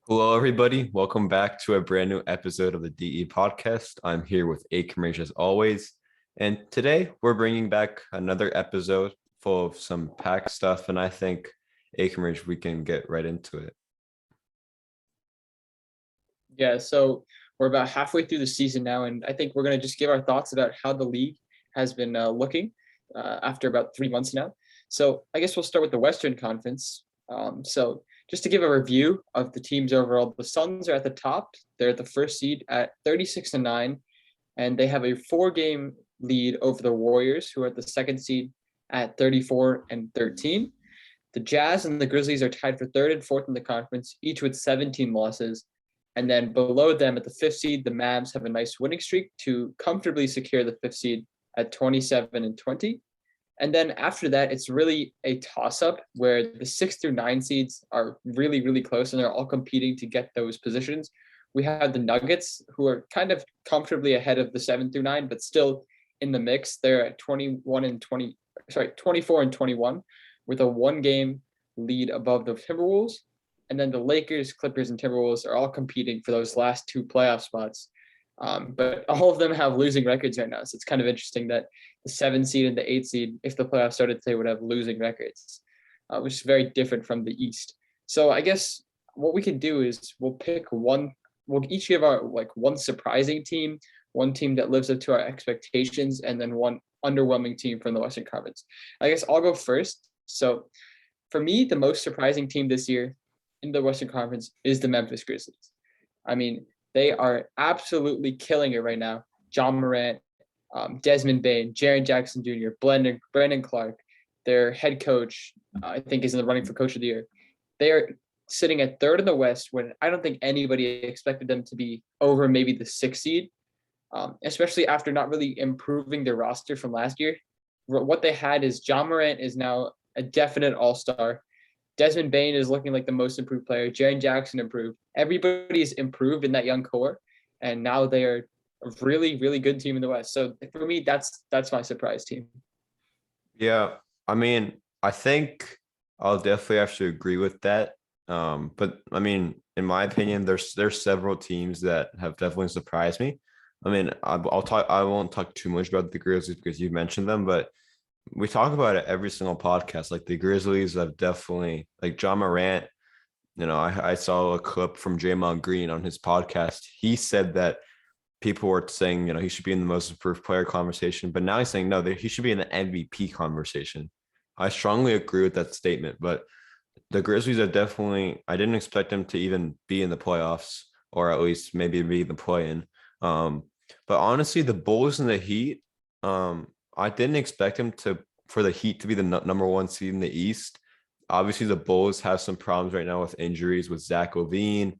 Hello, everybody. Welcome back to a brand new episode of the DE podcast. I'm here with Akemrich as always. And today we're bringing back another episode full of some pack stuff. And I think, Akemrich, we can get right into it. Yeah, so we're about halfway through the season now, and I think we're going to just give our thoughts about how the league has been looking after about 3 months now. So I guess we'll start with the Western Conference. So just to give a review of the teams overall, the Suns are at the top. They're the first seed at 36-9, and they have a 4-game lead over the Warriors, who are the second seed at 34-13. The Jazz and the Grizzlies are tied for third and fourth in the conference, each with 17 losses. And then below them at the fifth seed, the Mavs have a nice winning streak to comfortably secure the fifth seed at 27-20. And then after that, it's really a toss-up where the 6 through 9 seeds are really, really close, and they're all competing to get those positions. We have the Nuggets, who are kind of comfortably ahead of the 7 through 9, but still in the mix. They're at 24-21, with a 1-game lead above the Timberwolves. And then the Lakers, Clippers, and Timberwolves are all competing for those last 2 playoff spots. But all of them have losing records right now. So it's kind of interesting that the 7 seed and the 8 seed, if the playoffs started today, would have losing records, which is very different from the East. So I guess what we can do is we'll each give our one surprising team, one team that lives up to our expectations, and then one underwhelming team from the Western Conference. I guess I'll go first. So for me, the most surprising team this year in the Western Conference is the Memphis Grizzlies. I mean, they are absolutely killing it right now. John Morant, Desmond Bane, Jaren Jackson Jr., Brandon Clark, their head coach, I think is in the running for Coach of the Year. They are sitting at third in the West when I don't think anybody expected them to be over maybe the 6th seed, especially after not really improving their roster from last year. What they had is John Morant is now a definite all-star. Desmond Bane is looking like the most improved player. Jaren Jackson improved. Everybody's improved in that young core, and now they are a really, really good team in the West. So for me, that's my surprise team. Yeah, I mean, I think I'll definitely have to agree with that. But I mean, in my opinion, there's several teams that have definitely surprised me. I mean, I'll talk. I won't talk too much about the Grizzlies because you mentioned them, but we talk about it every single podcast. Like the Grizzlies have definitely, like John Morant. I saw a clip from Draymond Green on his podcast. He said that people were saying, he should be in the most improved player conversation, but now he's saying no, that he should be in the MVP conversation. I strongly agree with that statement, but the Grizzlies are definitely, I didn't expect them to even be in the playoffs or at least maybe be in the play-in. But honestly, the Bulls and the Heat, I didn't expect for the Heat to be the number 1 seed in the East. Obviously, the Bulls have some problems right now with injuries with Zach LaVine.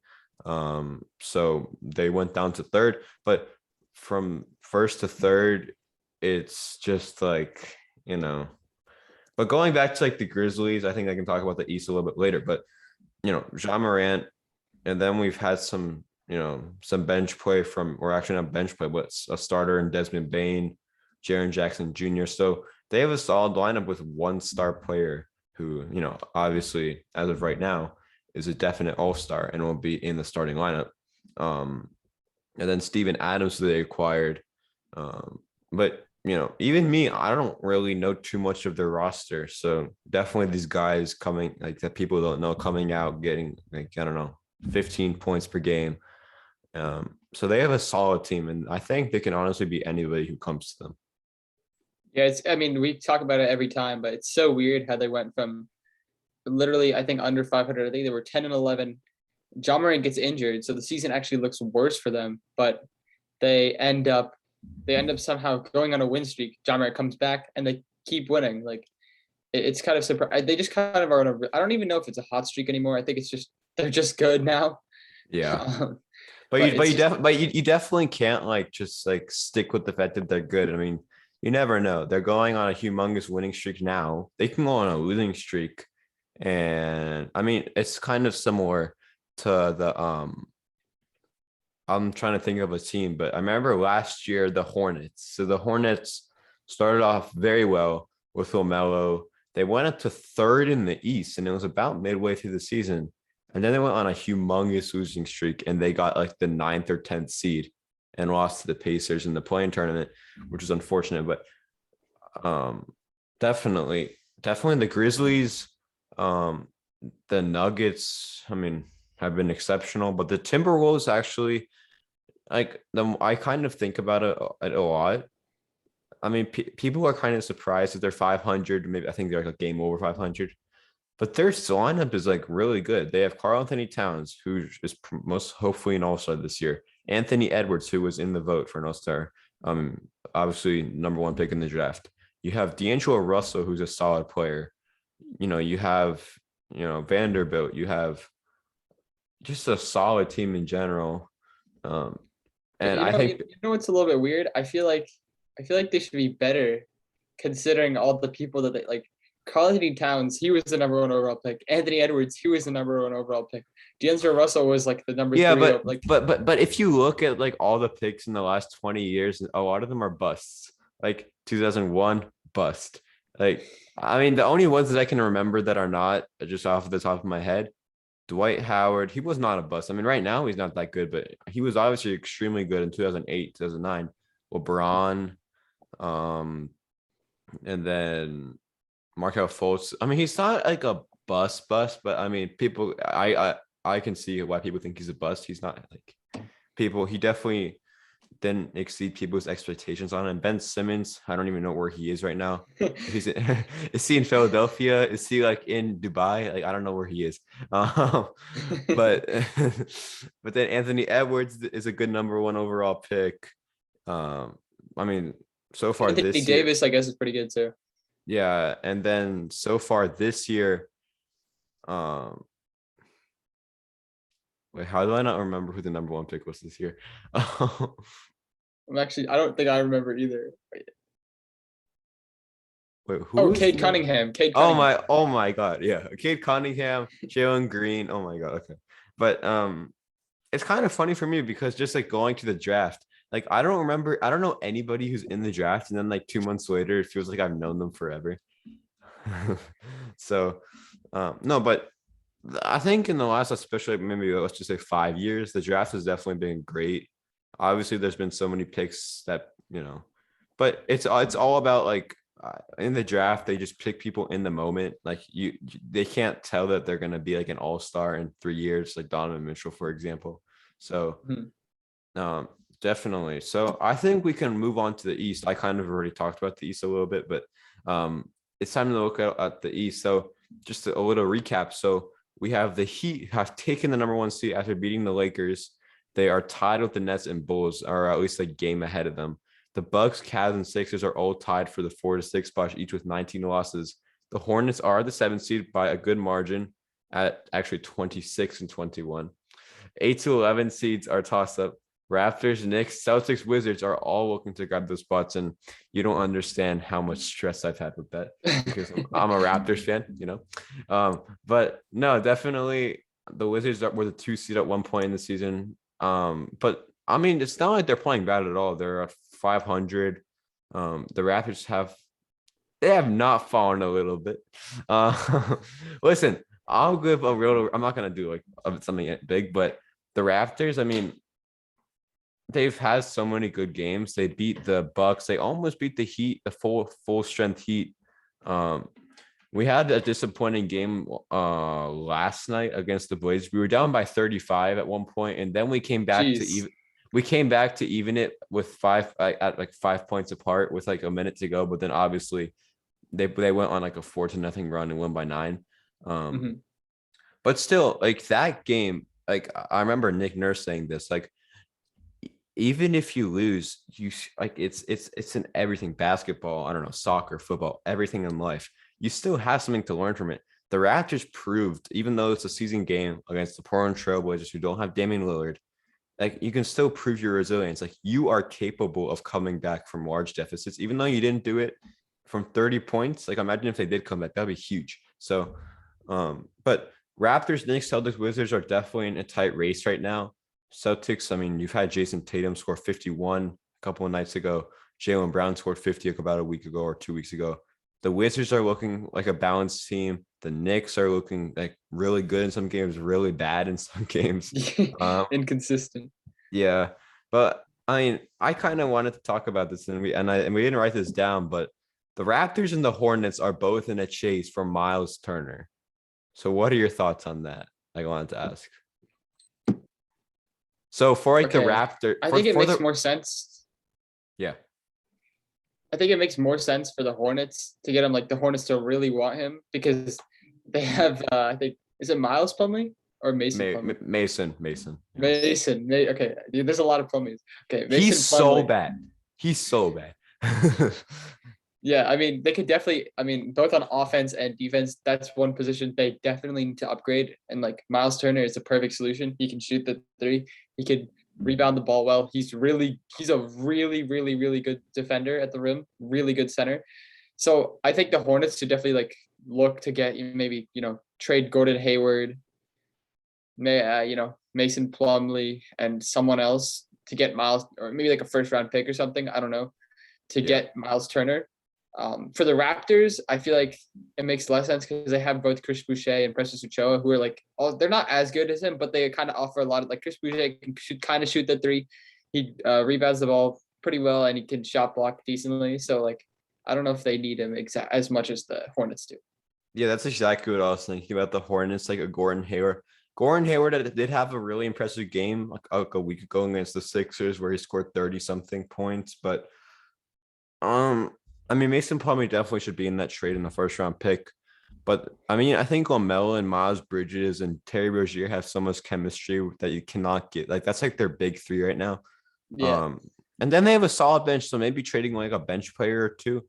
So they went down to third, but from first to third, it's just like, but going back to like the Grizzlies, I think I can talk about the East a little bit later, but John Morant, and then we've had some bench play or actually not bench play, but a starter in Desmond Bane, Jaren Jackson Jr. So they have a solid lineup with 1 star player who, obviously as of right now is a definite all-star and will be in the starting lineup. And then Steven Adams they acquired. But even me, I don't really know too much of their roster. So definitely these guys coming like that people don't know coming out getting like, I don't know, 15 points per game. So they have a solid team, and I think they can honestly beat anybody who comes to them. Yeah, we talk about it every time, but it's so weird how they went from literally, I think, under 500. I think they were 10-11. John Morant gets injured, so the season actually looks worse for them, but they end up somehow going on a win streak. John Morant comes back and they keep winning. Like it's kind of surprising. They just kind of are on I don't even know if it's a hot streak anymore. I think it's just they're just good now. Yeah. But You definitely can't like just like stick with the fact that they're good. I mean, you never know. They're going on a humongous winning streak now. They can go on a losing streak. And I mean, it's kind of similar to the I'm trying to think of a team, but I remember last year the Hornets. So the Hornets started off very well with LaMelo. They went up to third in the East, and it was about midway through the season. And then they went on a humongous losing streak and they got like the 9th or 10th seed and lost to the Pacers in the play-in tournament, which was unfortunate. But definitely the Grizzlies, um, the Nuggets, I mean, have been exceptional, but the Timberwolves actually, like them, I kind of think about it a lot. I mean, people are kind of surprised that they're 500. Maybe I think they're like a game over 500, but their lineup is like really good. They have Karl Anthony Towns, who is most hopefully an All-Star this year. Anthony Edwards, who was in the vote for an All-Star, obviously #1 pick in the draft. You have D'Angelo Russell, who's a solid player. You have Vanderbilt. You have just a solid team in general. And You I know, think what's a little bit weird? I feel like they should be better considering all the people that they like. Karl Anthony Towns, he was the #1 overall pick. Anthony Edwards, he was the #1 overall pick. D'Angelo Russell was like the number yeah, 3. but if you look at like all the picks in the last 20 years, a lot of them are busts. Like 2001 bust. Like I mean, the only ones that I can remember that are not just off the top of my head, Dwight Howard, he was not a bust. I mean, right now he's not that good, but he was obviously extremely good in 2008, 2009. LeBron, and then Markel Fultz. I mean, he's not like a bust, but I mean, I can see why people think he's a bust. He's not like people. He definitely didn't exceed people's expectations on him. Ben Simmons, I don't even know where he is right now. Is he in Philadelphia? Is he like in Dubai? Like I don't know where he is. But but then Anthony Edwards is a good #1 overall pick. I mean, so far Anthony this year, Davis, I guess, is pretty good too. yeah, and then so far this year, um, wait, how do I not remember who the #1 pick was this year? I don't think I remember either. Wait, Oh, who's Cade Cunningham. Cade Oh Cunningham. my God, yeah, Cade Cunningham, Jalen Green. Oh my God, okay, but it's kind of funny for me because just like going to the draft, like I don't know anybody who's in the draft, and then like 2 months later, it feels like I've known them forever. So, no, but I think in the last, especially maybe let's just say 5 years, the draft has definitely been great. Obviously, there's been so many picks that but it's all about like in the draft they just pick people in the moment. Like they can't tell that they're gonna be like an all-star in 3 years, like Donovan Mitchell, for example. So, Mhm. definitely. So I think we can move on to the East. I kind of already talked about the East a little bit, but it's time to look at the East. So just a little recap. So we have the Heat have taken the #1 seed after beating the Lakers. They are tied with the Nets and Bulls, or at least a game ahead of them. The Bucks, Cavs, and Sixers are all tied for the 4 to 6 spot, each with 19 losses. The Hornets are the 7th seed by a good margin at actually 26 and 21. 8 to 11 seeds are tossed up. Raptors, Knicks, Celtics, Wizards are all looking to grab those spots, and you don't understand how much stress I've had with that because I'm a Raptors fan. But no, definitely the Wizards were the 2 seed at one point in the season. But I mean, it's not like they're playing bad at all. They're at 500. The Raptors they have not fallen a little bit. Listen, I'll give a real. I'm not gonna do like something big, but the Raptors, I mean, they've had so many good games. They beat the Bucks. They almost beat the Heat, the full strength Heat. We had a disappointing game last night against the Blazers. We were down by 35 at one point, and then we came back to Jeez. even. We came back to even it with five at like 5 points apart with like a minute to go. But then obviously they went on like a 4-0 run and won by 9. Mhm. But still, like that game, like I remember Nick Nurse saying this, like even if you lose, you like it's in everything, basketball, I don't know, soccer, football, everything in life. You still have something to learn from it. The Raptors proved, even though it's a season game against the Portland Trailblazers who don't have Damian Lillard, like you can still prove your resilience. Like you are capable of coming back from large deficits, even though you didn't do it from 30 points. Like imagine if they did come back, that'd be huge. So, but Raptors, Knicks, Celtics, Wizards are definitely in a tight race right now. Celtics, I mean, you've had Jason Tatum score 51 a couple of nights ago. Jaylen Brown scored 50 about a week ago or 2 weeks ago. The Wizards are looking like a balanced team. The Knicks are looking like really good in some games, really bad in some games. Um, Inconsistent. yeah, but I mean, I kind of wanted to talk about this, and we didn't write this down, but the Raptors and the Hornets are both in a chase for Miles Turner. So, what are your thoughts on that? I wanted to ask. So for like the Okay. Raptor I think it for makes the more sense. yeah I think it makes more sense for the Hornets to get him. Like the Hornets to really want him because they have. I think is it Miles Plumlee or Mason Plumlee? Mason. Yeah. Mason. Okay, there's a lot of Plumlees. Okay, He's Mason so Plumlee. bad. He's so bad. Yeah, I mean they could definitely. I mean both on offense and defense. That's one position they definitely need to upgrade. And like Miles Turner is the perfect solution. He can shoot the three. He could rebound the ball well. He's a really good defender at the rim. Really good center. So I think the Hornets should definitely like look to get maybe trade Gordon Hayward, Mason Plumlee, and someone else to get Miles, or maybe like a first round pick or something. I don't know, to Yeah. get Miles Turner. For the Raptors, I feel like it makes less sense because they have both Chris Boucher and Precious Uchoa, who are like, they're not as good as him, but they kind of offer a lot of like Chris Boucher can shoot the three. He rebounds the ball pretty well and he can shot block decently. So like, I don't know if they need him as much as the Hornets do. Yeah, that's exactly what I was thinking about the Hornets, like a Gordon Hayward. Gordon Hayward did have a really impressive game like a week ago against the Sixers where he scored 30 something points. But I mean Mason Plumlee definitely should be in that trade in the first round pick. But I mean, I think LaMelo and Miles Bridges and Terry Rozier have so much chemistry that you cannot get. Like that's like their big three right now. Yeah. And then they have a solid bench, so maybe trading like a bench player or two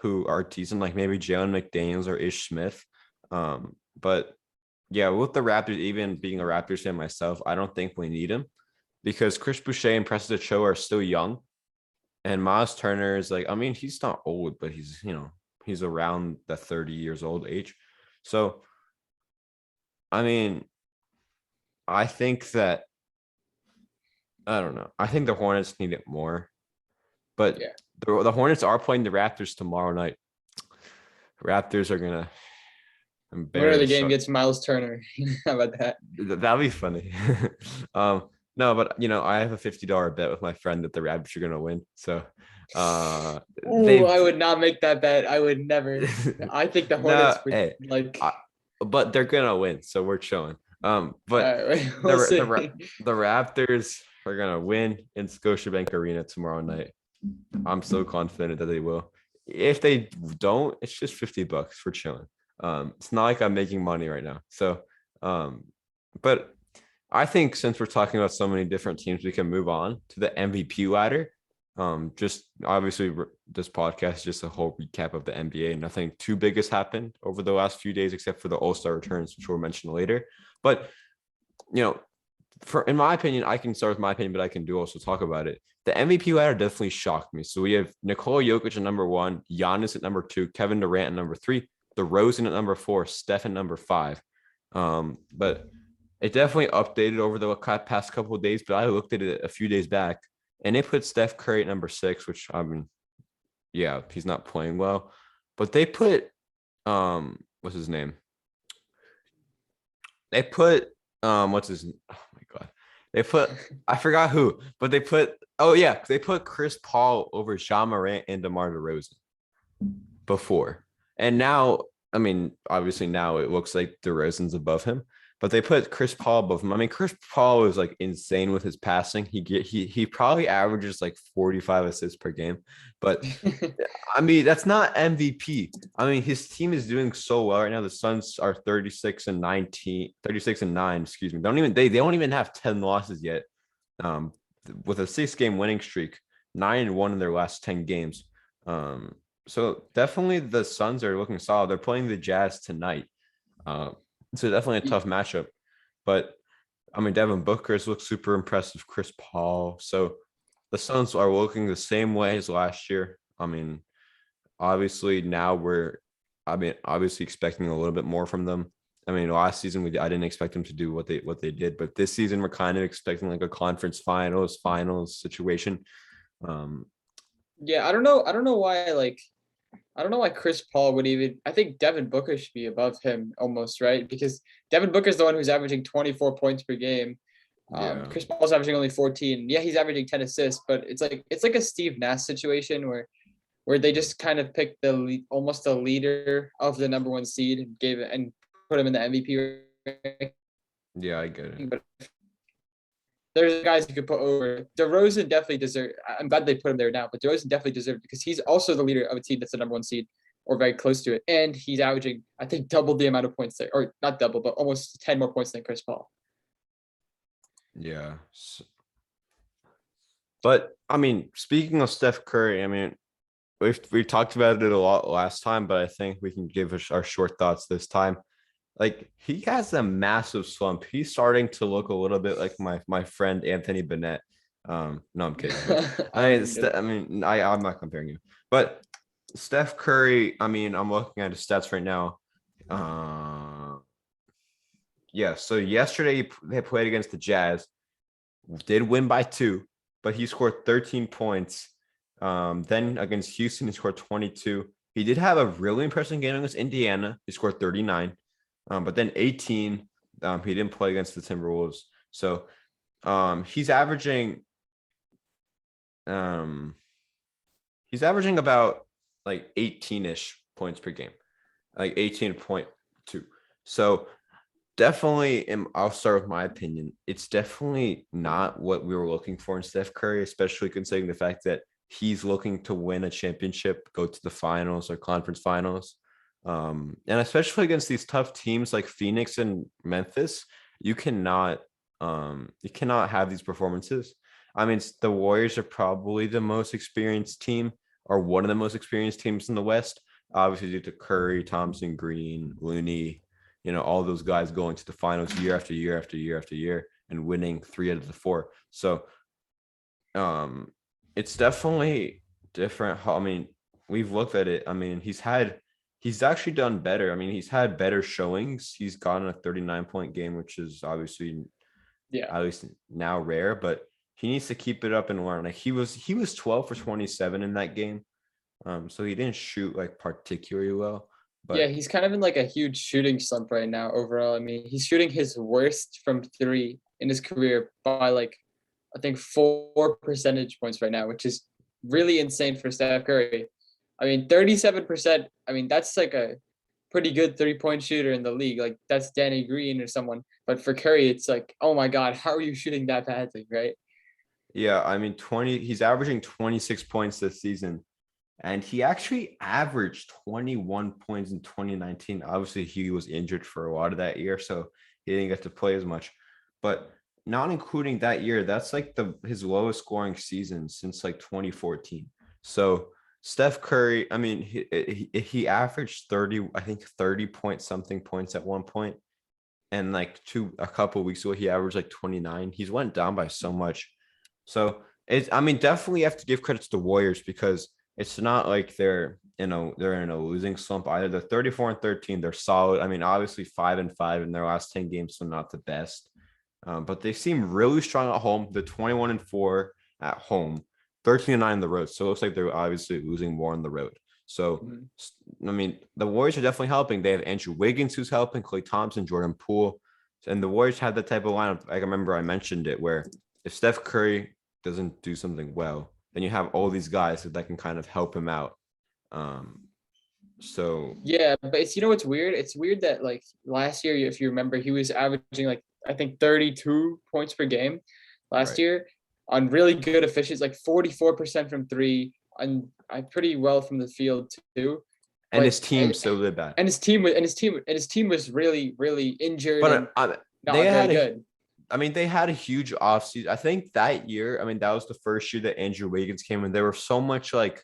who are decent, like maybe Jalen McDaniels or Ish Smith. But yeah, with the Raptors, even being a Raptors fan myself, I don't think we need him because Chris Boucher and Preston Achiuwa are still young, and Miles Turner is like, I mean, he's not old, but he's around the 30 years old age. So, I mean, I think that I don't know. I think the Hornets need it more. But Yeah. the Hornets are playing the Raptors tomorrow night. Raptors are gonna Winner of the embarrass. game gets Miles Turner. How about that? That'd be funny. No, but I have a $50 bet with my friend that the Raptors are gonna win. So, Ooh, I would not make that bet. I would never. I think the Hornets no, would hey, like. but they're gonna win, so we're chilling. But We'll the see. the Raptors are gonna win in Scotiabank Arena tomorrow night. I'm so confident that they will. If they don't, it's just $50 for chilling. It's not like I'm making money right now. So, but I think since we're talking about so many different teams, we can move on to the MVP ladder. Just obviously this podcast is just a whole recap of the NBA. Nothing too big has happened over the last few days, except for the All-Star returns, which we'll mention later. But in my opinion, I can start with my opinion, but I can also talk about it. The MVP ladder definitely shocked me. So we have Nikola Jokic at number 1, Giannis at number 2, Kevin Durant at number 3, DeRozan at number 4, Steph at number 5. But it definitely updated over the past couple of days. But I looked at it a few days back, and it put Steph Curry at number 6, which I mean, yeah, he's not playing well. But they put what's his name? They put what's his oh my god. They put I forgot who, but they put they put Chris Paul over John Morant and DeMar DeRozan before. And now, I mean, obviously now it looks like DeRozan's above him, but they put Chris Paul above him. I mean, Chris Paul is like insane with his passing. He probably averages like 45 assists per game, but I mean, that's not MVP. I mean, his team is doing so well right now. The Suns are 36 and 9, excuse me. They don't even have 10 losses yet. With a 6-game winning streak, 9-1 in their last 10 games. So definitely the Suns are looking solid. They're playing the Jazz tonight. So definitely a tough matchup. But I mean, Devin Booker's looks super impressive. Chris Paul. So the Suns are looking the same way as last year. I mean, obviously now obviously expecting a little bit more from them. I mean, last season I didn't expect them to do what they did, but this season we're kind of expecting like a conference finals situation. Yeah, I don't know why. Like, I don't know why Chris Paul would even. I think Devin Booker should be above him almost, right? Because Devin Booker's the one who's averaging 24 points per game. Yeah. Chris Paul's averaging only 14. Yeah, he's averaging 10 assists, but it's like a Steve Nash situation where they just kind of picked almost the leader of the number one seed and gave it and put him in the MVP ranking. Yeah, I get it. But there's guys you could put over. DeRozan definitely deserves. I'm glad they put him there now, but DeRozan definitely deserves because he's also the leader of a team that's the number one seed or very close to it, and he's averaging I think double the amount of points there, or not double, but almost 10 more points than Chris Paul. Yeah. But I mean, speaking of Steph Curry, I mean, we talked about it a lot last time, but I think we can give us our short thoughts this time. Like he has a massive slump. He's starting to look a little bit like my friend Anthony Bennett. No, I'm kidding. But I'm not comparing you. But Steph Curry, I mean, I'm looking at his stats right now. Yeah, so yesterday they played against the Jazz, did win by 2, but he scored 13 points. Then against Houston, he scored 22. He did have a really impressive game against Indiana. He scored 39. But then 18, he didn't play against the Timberwolves. So he's averaging about like 18-ish points per game, like 18.2. So definitely, I'll start with my opinion. It's definitely not what we were looking for in Steph Curry, especially considering the fact that he's looking to win a championship, go to the finals or conference finals. And especially against these tough teams like Phoenix and Memphis, you cannot have these performances. I mean, the Warriors are probably the most experienced team, or one of the most experienced teams in the West, obviously due to Curry, Thompson, Green, Looney, all those guys going to the finals year after year after year after year and winning 3 out of the 4. So it's definitely different. I mean, we've looked at it. I mean, he's actually done better. I mean, he's had better showings. He's gotten a 39-point game, which is obviously at least now rare, but he needs to keep it up and learn. Like he was 12 for 27 in that game. So he didn't shoot like particularly well. Yeah, But he's kind of in like a huge shooting slump right now overall. I mean, he's shooting his worst from 3 in his career by like I think 4 percentage points right now, which is really insane for Steph Curry. I mean, 37%. I mean, that's like a pretty good 3-point shooter in the league. Like that's Danny Green or someone. But for Curry, it's like, oh my God, how are you shooting that badly, right? yeah, I mean, he's averaging 26 points this season. And he actually averaged 21 points in 2019. Obviously, he was injured for a lot of that year, so he didn't get to play as much. But not including that year, that's like his lowest scoring season since like 2014. So Steph Curry, I mean, he averaged 30, I think 30 point something points at one point. And like a couple of weeks ago, he averaged like 29. He's went down by so much. So I mean, definitely have to give credit to the Warriors because it's not like they're in a losing slump either. They're 34-13. They're solid. I mean, obviously 5-5 in their last 10 games, so not the best. But they seem really strong at home. They're 21-4 at home, 13-9 on the road. So it looks like they're obviously losing more on the road. So I mean, the Warriors are definitely helping. They have Andrew Wiggins who's helping, Klay Thompson, Jordan Poole, and the Warriors have that type of lineup. I remember I mentioned it where if Steph Curry doesn't do something well, then you have all these guys that can kind of help him out. So yeah, but what's weird? It's weird that like last year, if you remember, he was averaging like I think 32 points per game last year on really good efficiency, like 44% from 3, and I pretty well from the field too. And his team still did bad. And his team was really, really injured and not very good. I mean, they had a huge offseason. I think that year, I mean, that was the first year that Andrew Wiggins came in. There was so much like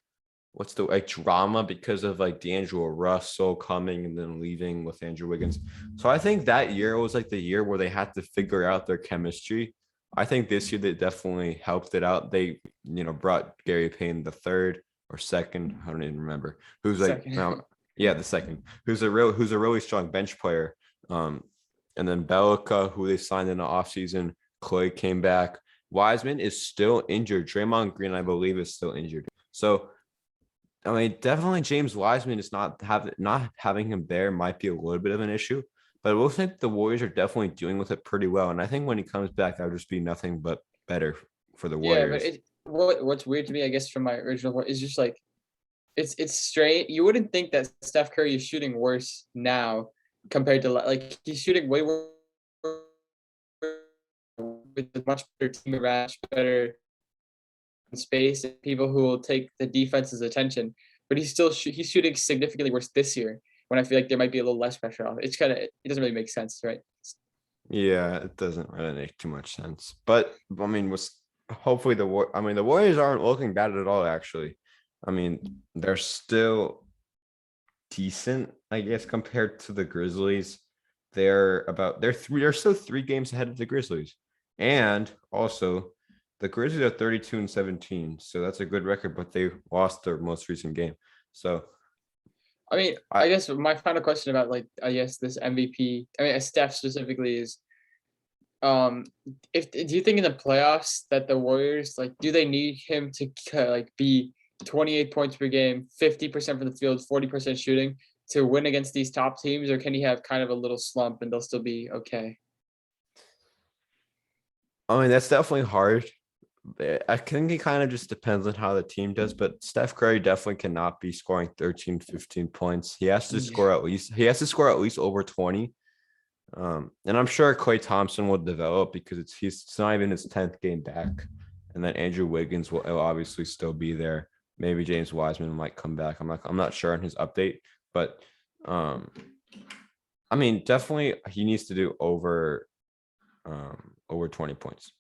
drama because of like D'Angelo Russell coming and then leaving with Andrew Wiggins. So I think that year was like the year where they had to figure out their chemistry. I think this year they definitely helped it out. They, brought Gary Payne the third or second. I don't even remember who's like, the second, who's a really strong bench player. And then Belica, who they signed in the offseason, Klay came back. Wiseman is still injured. Draymond Green, I believe, is still injured. So I mean, definitely James Wiseman is not having him there might be a little bit of an issue, but I will think the Warriors are definitely dealing with it pretty well. And I think when he comes back, that'll just be nothing but better for the Yeah, but Warriors. what's weird to me, I guess, from my original point is just like it's strange. You wouldn't think that Steph Curry is shooting worse now compared to like he's shooting way worse with a much better team advantage, better space, and people who will take the defense's attention. But he's shooting significantly worse this year when I feel like there might be a little less pressure on. It's kind of it doesn't really make sense, right? Yeah, it doesn't really make too much sense. But I mean, was hopefully I mean, the Warriors aren't looking bad at all, actually. I mean, they're still decent, I guess, compared to the Grizzlies. They're still 3 games ahead of the Grizzlies. And also the Grizzlies are 32-17. So that's a good record, but they lost their most recent game. So I mean, I I guess my final question about like I guess this MVP, I mean, Steph specifically is, um, if do you think in the playoffs that the Warriors like do they need him to like be 28 points per game, 50% from the field, 40% shooting to win against these top teams, or can he have kind of a little slump and they'll still be okay? I mean, that's definitely hard. I think it kind of just depends on how the team does, but Steph Curry definitely cannot be scoring 13, 15 points. Yeah. He has to score at least over 20. And I'm sure Klay Thompson will develop because it's not even his 10th game back. And then Andrew Wiggins will obviously still be there. Maybe James Wiseman might come back. I'm not sure on his update, but I mean, definitely he needs to do over 20 points.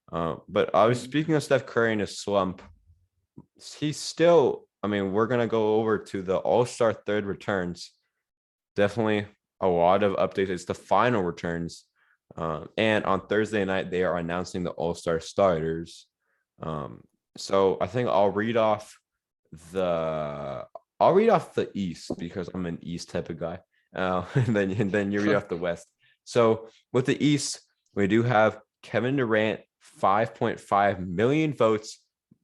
But obviously, Mm. speaking of Steph Curry in his slump, he's still. I mean, we're gonna go over to the All-Star third returns. Definitely a lot of updates. It's the final returns, and on Thursday night they are announcing the All-Star starters. Um, so I think the I'll read off the East because I'm an East type of guy. And then you read off the West. So with the East, we do have Kevin Durant, 5.5 million votes,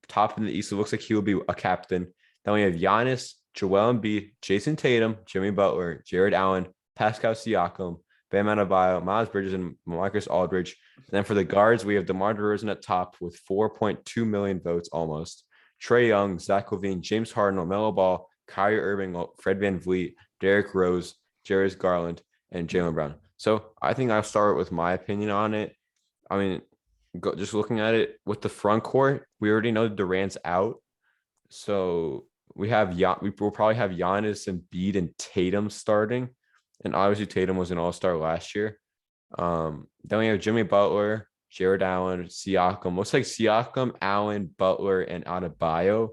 top in the East. It looks like he will be a captain. Then we have Giannis, Joel Embiid, Jason Tatum, Jimmy Butler, Jared Allen, Pascal Siakam, Bam Adebayo, Miles Bridges, and Marcus Aldridge. And then for the guards, we have DeMar DeRozan at top with 4.2 million votes almost. Trae Young, Zach LaVine, James Harden, LaMelo Ball, Kyrie Irving, Fred VanVleet, Derrick Rose, Darius Garland, and Jaylen Brown. So I think I'll start with my opinion on it. I mean, just looking at it with the front court, we already know Durant's out. So we will probably have Giannis and Embiid and Tatum starting. And obviously Tatum was an all-star last year. Then we have Jimmy Butler, Jared Allen, Siakam. Looks like Siakam, Allen, Butler, and Adebayo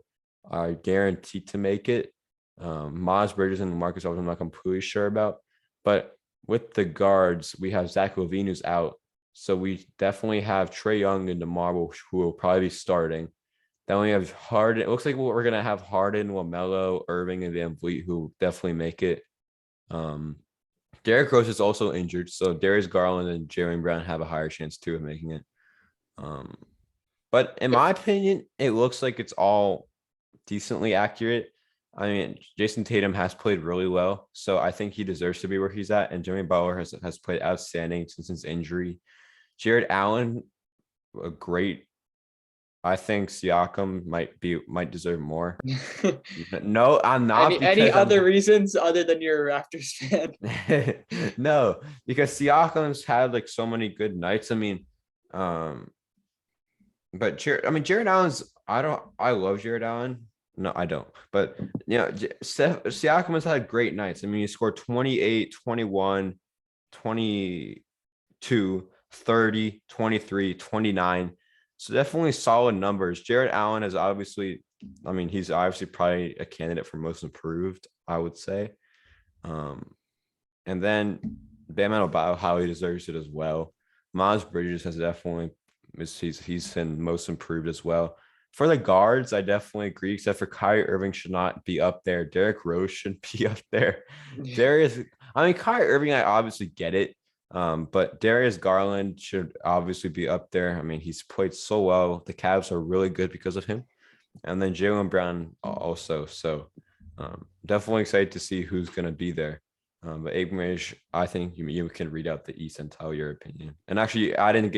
are guaranteed to make it. Miles Bridges and Marcus Aldridge, I'm not completely sure about. But with the guards, we have Zach LaVine who's out. So we definitely have Trae Young and DeMar who will probably be starting. Then we have Harden. It looks like we're gonna have Harden, LaMelo, Irving, and VanVleet who definitely make it. Um, Derrick Rose is also injured, so Darius Garland and Jaylen Brown have a higher chance too of making it. Um, but in my opinion, it looks like it's all decently accurate. I mean, Jason Tatum has played really well, so I think he deserves to be where he's at. And Jimmy Butler has played outstanding since his injury. Jared Allen, a great. I think Siakam might deserve more. No, I'm not Any because I'm other reasons other than you're a Raptors fan? no, because Siakam's had like so many good nights. I mean, um, but Jared Allen's I love Jared Allen. No, I don't. But Siakam has had great nights. I mean, he scored 28, 21, 22, 30, 23, 29. So definitely solid numbers. Jared Allen is obviously, I mean, he's obviously probably a candidate for most improved, I would say. Um, and then Bam Adebayo, how he deserves it as well. Miles Bridges has definitely he's been most improved as well. For the guards, I definitely agree, except for Kyrie Irving should not be up there. Derrick Rose should be up there. Darius, I mean, Kyrie Irving, I obviously get it. But Darius Garland should obviously be up there. I mean, he's played so well. The Cavs are really good because of him. and then Jaylen Brown also. So definitely excited to see who's going to be there. But Abrams, I think you can read out the East and tell your opinion. And actually, I didn't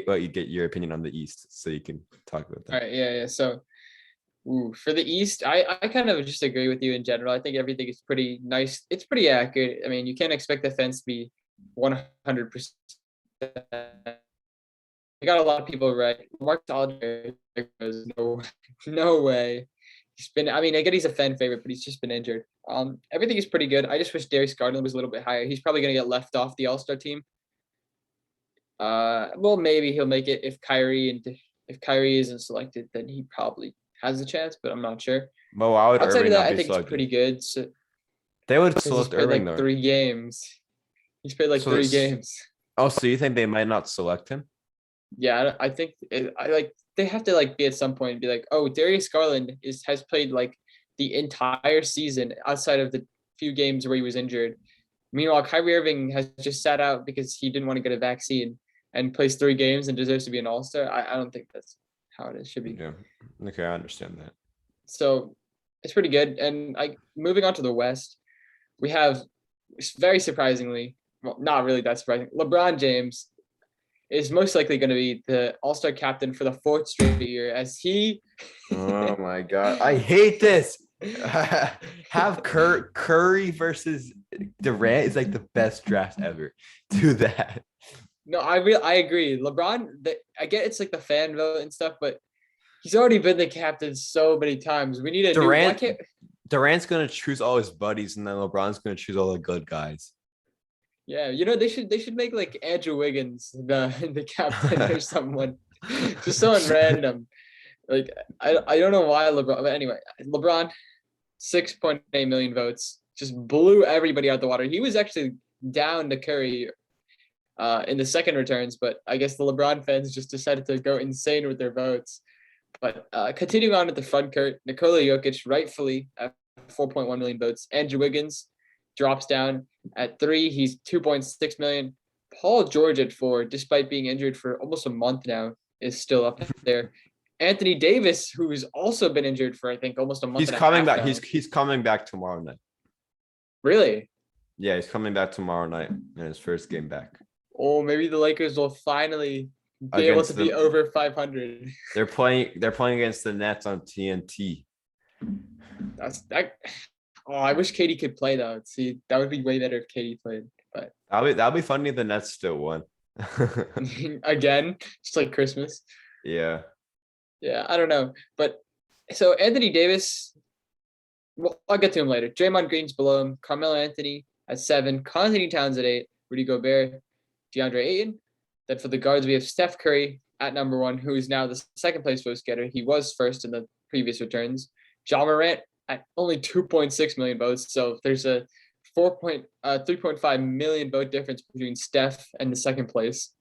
let you get your opinion on the East, so you can talk about All that. right, yeah. So, for the East, I kind of just agree with you in general. I think everything is pretty nice. It's pretty accurate. I mean, you can't expect the fence to be 100%. I got a lot of people right. Mark Aldridge goes no way. He's been. I mean, I get he's a fan favorite, but he's just been injured. Everything is pretty good. I just wish Darius Garland was a little bit higher. He's probably gonna get left off the All-Star team. Well, maybe he'll make it if Kyrie isn't selected, then he probably has a chance, but I'm not sure. But why would Outside of Irving that, not I be think it's selected? pretty good. So They would because he's select played Irving like though. 3 games. He's played like So three this. games. Oh, so you think they might not select him? Yeah, I think I like they have to like be at some point and be like, oh, Darius Garland has played like the entire season outside of the few games where he was injured. Meanwhile, Kyrie Irving has just sat out because he didn't want to get a vaccine and plays 3 games and deserves to be an All-Star. I don't think that's how it should be. Yeah. Okay, I understand that. So it's pretty good. And moving on to the West, we have very surprisingly, well, not really that surprising. LeBron James is most likely going to be the All-Star captain for the 4th straight year as he. Oh my god, I hate this. Have Curry versus Durant is like the best draft ever. Do that. No, I agree. LeBron, I get it's like the fan vote and stuff, but he's already been the captain so many times. We need a new. Why can't? Durant's gonna choose all his buddies, and then LeBron's gonna choose all the good guys. Yeah, they should make like Andrew Wiggins the captain or someone, just someone random. Like I don't know why LeBron, but anyway, LeBron, 6.8 million votes, just blew everybody out the water. He was actually down to Curry in the second returns, but I guess the LeBron fans just decided to go insane with their votes. But continuing on at the front court, Nikola Jokic rightfully at 4.1 million votes. Andrew Wiggins drops down at 3. He's 2.6 million. Paul George at 4, despite being injured for almost a month now, is still up there. Anthony Davis, who's also been injured for I think almost a month. He's and coming a half back. now. He's coming back tomorrow night. Really? Yeah, he's coming back tomorrow night in his first game back. Oh, maybe the Lakers will finally be able to be over 500. They're playing against the Nets on TNT. That's that. Oh, I wish Katie could play though. See, that would be way better if Katie played. But that'll be funny if the Nets still won. again, just like Christmas. Yeah. Yeah, I don't know. But so Anthony Davis, well, I'll get to him later. Draymond Green's below him. Carmelo Anthony at 7. Anthony Towns at 8. Rudy Gobert, DeAndre Ayton. Then for the guards, we have Steph Curry at number 1, who is now the second place vote getter. He was first in the previous returns. Ja Morant at only 2.6 million votes. So there's a 3.5 million vote difference between Steph and the second place.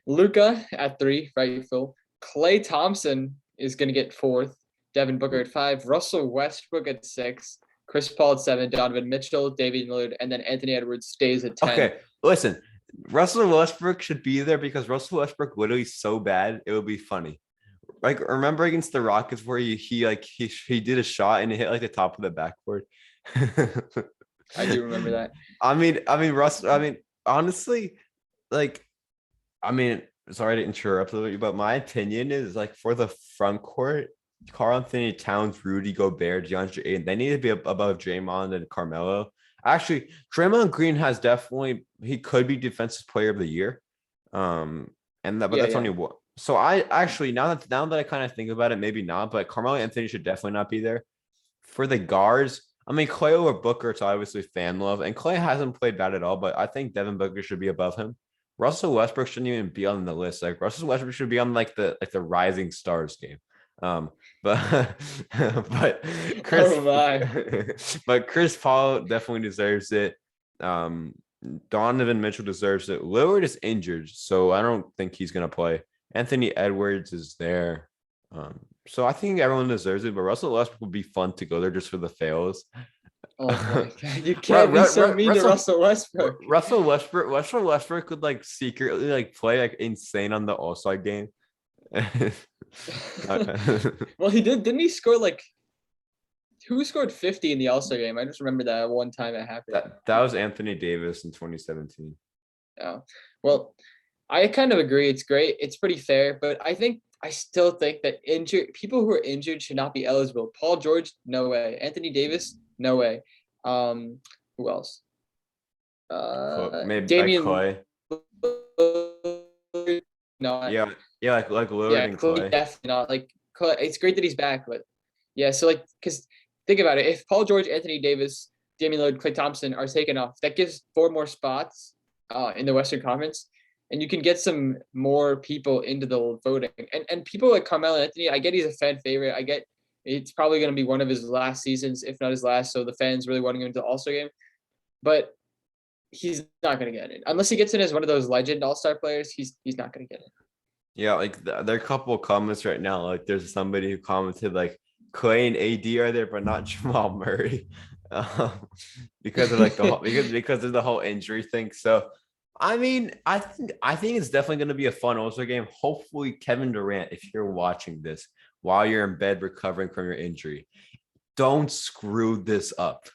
Luka at 3, rightful. Klay Thompson is going to get 4th. Devin Booker at 5. Russell Westbrook at 6. Chris Paul at 7. Donovan Mitchell, David Lillard, and then Anthony Edwards stays at 10. Okay, listen. Russell Westbrook should be there because Russell Westbrook literally so bad it would be funny. Like remember against the Rockets where he did a shot and it hit like the top of the backboard. I do remember that. I mean, Russ. I mean, honestly, like, sorry to interrupt you, but my opinion is like for the front court, Karl Anthony Towns, Rudy Gobert, DeAndre Ayton, they need to be above Draymond and Carmelo. Actually, Draymond Green he could be defensive player of the year. But that's only one. So I actually now that I kind of think about it, maybe not, but Carmelo Anthony should definitely not be there. For the guards, I mean, Clay or Booker, it's obviously fan love, and Clay hasn't played bad at all, but I think Devin Booker should be above him. Russell Westbrook shouldn't even be on the list. Like Russell Westbrook should be on like the Rising Stars game. But Chris, oh my. but Chris Paul definitely deserves it. Donovan Mitchell deserves it. Lillard is injured, so I don't think he's gonna play. Anthony Edwards is there. So I think everyone deserves it, but Russell Westbrook would be fun to go there just for the fails. Oh my God. You can't be so mean to Russell Westbrook. Russell Westbrook could like secretly like play like insane on the All-Star game. Well, he did. Didn't he score like who scored 50 in the All-Star game? I just remember that one time it happened. That was Anthony Davis in 2017. Oh, well, I kind of agree. It's great. It's pretty fair, but I still think that injured people who are injured should not be eligible. Paul George, no way. Anthony Davis, no way. Who else? Maybe like Damian. Clay. No, Yeah, like Lillard yeah, and Clay Clay. definitely not. Like, it's great that he's back, but yeah. So like, because think about it, if Paul George, Anthony Davis, Damian Lillard, Klay Thompson are taken off, that gives 4 more spots in the Western Conference, and you can get some more people into the voting. And people like Carmelo Anthony, I get he's a fan favorite. I get it's probably going to be one of his last seasons, if not his last. So the fans really wanting him to the All-Star game, but he's not going to get it unless he gets in as one of those legend All-Star players. He's not going to get it. Yeah, like there are a couple of comments right now. Like there's somebody who commented like Clay and AD are there, but not Jamal Murray, um, because of like the whole, because of the whole injury thing. So, I mean, I think it's definitely going to be a fun All-Star game. Hopefully, Kevin Durant, if you're watching this while you're in bed recovering from your injury, don't screw this up.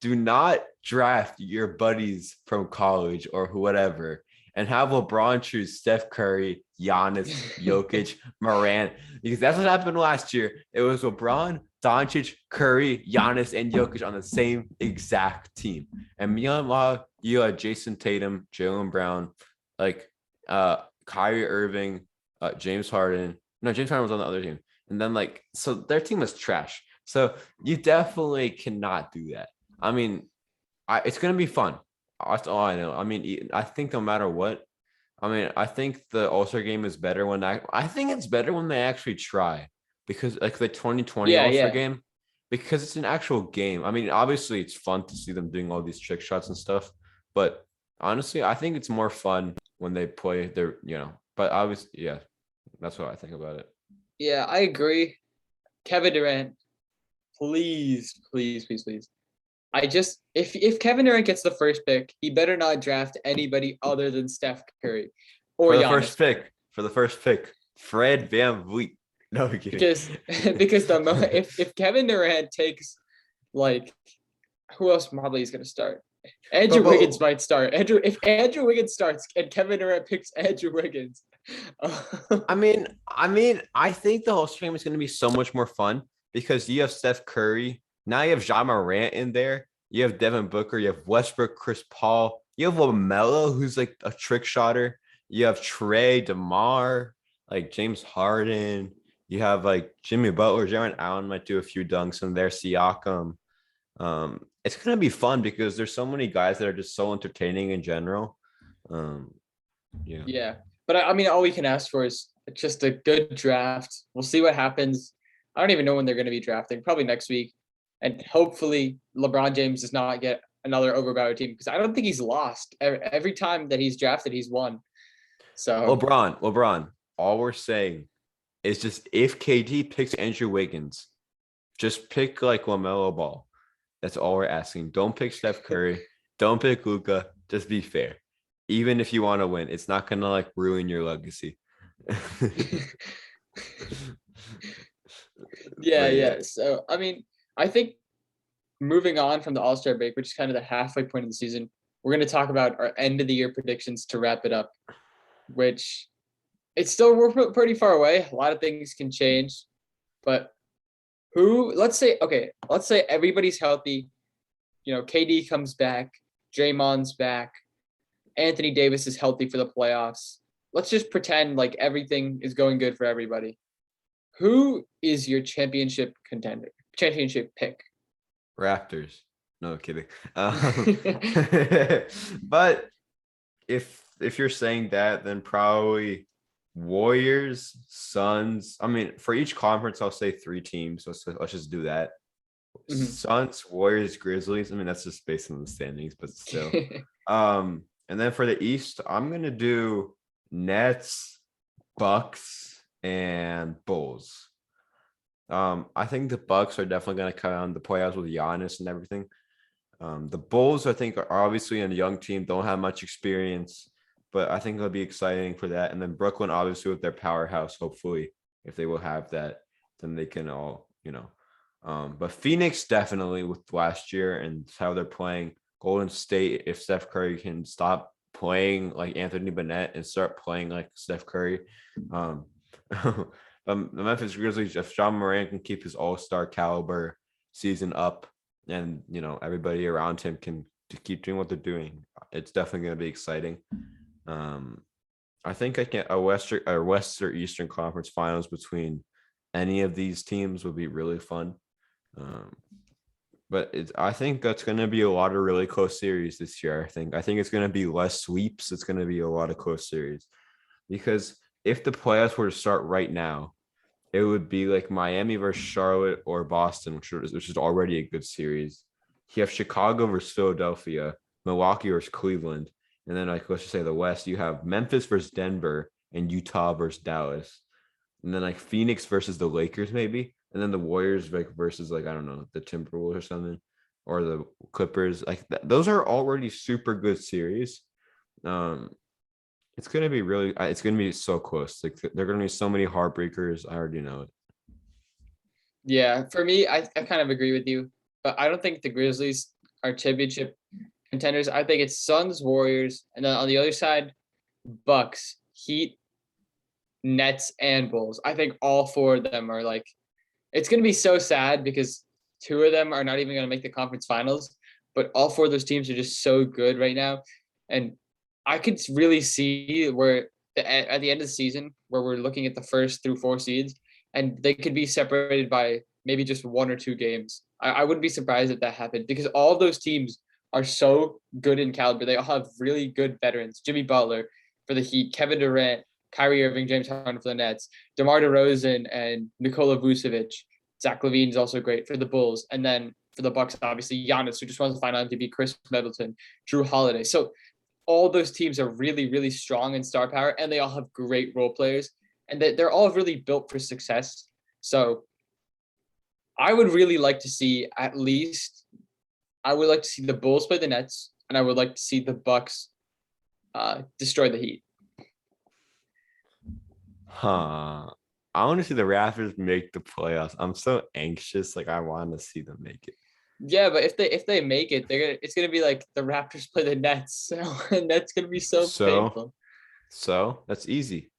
Do not draft your buddies from college or whatever and have LeBron choose Steph Curry, Giannis, Jokic, Morant, because that's what happened last year. It was LeBron, Doncic, Curry, Giannis, and Jokic on the same exact team. And meanwhile, you had Jason Tatum, Jaylen Brown, like Kyrie Irving, James Harden. No, James Harden was on the other team. And then so their team was trash. So you definitely cannot do that. I mean, it's going to be fun. That's all I know. I mean, I think no matter what, I mean, I think the All-Star game is better I think it's better when they actually try, because like the 2020 Yeah, All-Star yeah. game, because it's an actual game. I mean, obviously it's fun to see them doing all these trick shots and stuff, but honestly, I think it's more fun when they play but obviously, yeah, that's what I think about it. Yeah, I agree. Kevin Durant, please, please, please, please. If Kevin Durant gets the first pick, he better not draft anybody other than Steph Curry or For the Giannis, first pick, Fred VanVleet. No, I'm kidding. because because if Kevin Durant takes like who else probably is going to start? Andrew Wiggins might start. If Andrew Wiggins starts and Kevin Durant picks Andrew Wiggins, I think the whole stream is going to be so much more fun because you have Steph Curry. Now you have Ja Morant in there. You have Devin Booker. You have Westbrook, Chris Paul. You have LaMelo, who's like a trick shotter. You have Trey, DeMar, like James Harden. You have like Jimmy Butler. Jaron Allen might do a few dunks in there. Siakam. It's gonna be fun because there's so many guys that are just so entertaining in general. Yeah. yeah. But I mean, all we can ask for is just a good draft. We'll see what happens. I don't even know when they're going to be drafting. Probably next week, and hopefully LeBron James does not get another overpowered team, because I don't think he's lost every time that he's drafted. He's won. So LeBron. All we're saying is just if KD picks Andrew Wiggins, just pick like LaMelo Ball. That's all we're asking. Don't pick Steph Curry. Don't pick Luka. Just be fair. Even if you want to win, it's not gonna like ruin your legacy. yeah. So I mean, I think moving on from the All-Star break, which is kind of the halfway point of the season, we're going to talk about our end of the year predictions to wrap it up, which we're pretty far away. A lot of things can change, but let's say everybody's healthy. KD comes back, Draymond's back, Anthony Davis is healthy for the playoffs. Let's just pretend like everything is going good for everybody. Who is your championship pick? Raptors. No kidding. But if you're saying that, then probably Warriors, Suns. I mean, for each conference, I'll say 3 teams. Let's just do that. Mhm. Suns, Warriors, Grizzlies. I mean, that's just based on the standings, but still. And then for the East, I'm gonna do Nets, Bucks, and Bulls. I think the Bucks are definitely gonna come on the playoffs with Giannis and everything. The Bulls, I think, are obviously a young team, don't have much experience, but I think it'll be exciting for that. And then Brooklyn, obviously, with their powerhouse, hopefully. if they will have that, then they can all, but Phoenix definitely with last year and how they're playing. Golden State, if Steph Curry can stop playing like Anthony Bennett and start playing like Steph Curry. The Memphis Grizzlies, if John Moran can keep his all-star caliber season up and, everybody around him can to keep doing what they're doing, it's definitely going to be exciting. I think I can a West or Eastern Conference Finals between any of these teams would be really fun. But I think that's going to be a lot of really close series this year. I think it's going to be less sweeps. It's going to be a lot of close series because if the playoffs were to start right now, it would be like Miami versus Charlotte or Boston, which is already a good series. You have Chicago versus Philadelphia, Milwaukee versus Cleveland, and then like let's just say the West, you have Memphis versus Denver and Utah versus Dallas, and then like Phoenix versus the Lakers maybe, and then the Warriors like versus like I don't know the Timberwolves or something, or the Clippers. Like those are already super good series. It's gonna be really. It's gonna be so close. Like there are gonna be so many heartbreakers. I already know it. Yeah, for me, I kind of agree with you, but I don't think the Grizzlies are championship contenders. I think it's Suns, Warriors, and then on the other side, Bucks, Heat, Nets, and Bulls. I think all four of them are like, it's going to be so sad because two of them are not even going to make the conference finals, but all four of those teams are just so good right now. And I could really see where at the end of the season, where we're looking at the first through 4 seeds, and they could be separated by maybe just 1 or 2 games. I wouldn't be surprised if that happened because all of those teams are so good in caliber. They all have really good veterans. Jimmy Butler for the Heat, Kevin Durant, Kyrie Irving, James Harden for the Nets, DeMar DeRozan, and Nikola Vucevic. Zach LaVine is also great for the Bulls. And then for the Bucks, obviously Giannis, who just won the final MVP, Chris Middleton, Drew Holiday. So all those teams are really, really strong in star power, and they all have great role players, and they're all really built for success. So I would really like to see I would like to see the Bulls play the Nets, and I would like to see the Bucks destroy the Heat. Huh. I want to see the Raptors make the playoffs. I'm so anxious. Like I want to see them make it. Yeah, but if they make it, it's gonna be like the Raptors play the Nets, and that's gonna be so painful. So that's easy.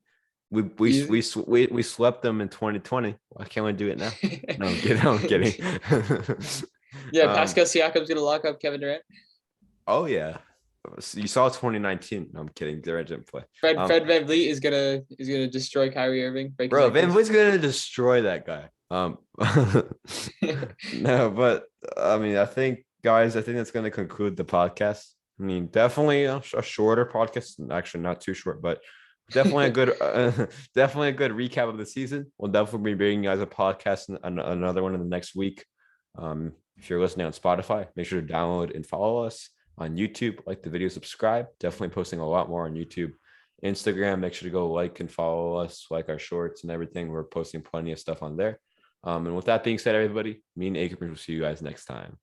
Easy. We swept them in 2020. Why can't we do it now? No, I'm kidding. I'm kidding. Yeah, Pascal Siakam's gonna lock up Kevin Durant. Oh yeah, you saw 2019. No, I'm kidding. Durant didn't play. Fred VanVleet is gonna destroy Kyrie Irving. Bro, VanVleet's gonna destroy that guy. No, but I mean, I think guys, that's gonna conclude the podcast. I mean, definitely a shorter podcast. Actually, not too short, but definitely a good, definitely a good recap of the season. We'll definitely be bringing you guys a podcast, another one in the next week. If you're listening on Spotify, make sure to download and follow us on YouTube. Like the video, subscribe. Definitely posting a lot more on YouTube. Instagram, make sure to go like and follow us, like our shorts and everything. We're posting plenty of stuff on there. And with that being said, everybody, me and Acre will see you guys next time.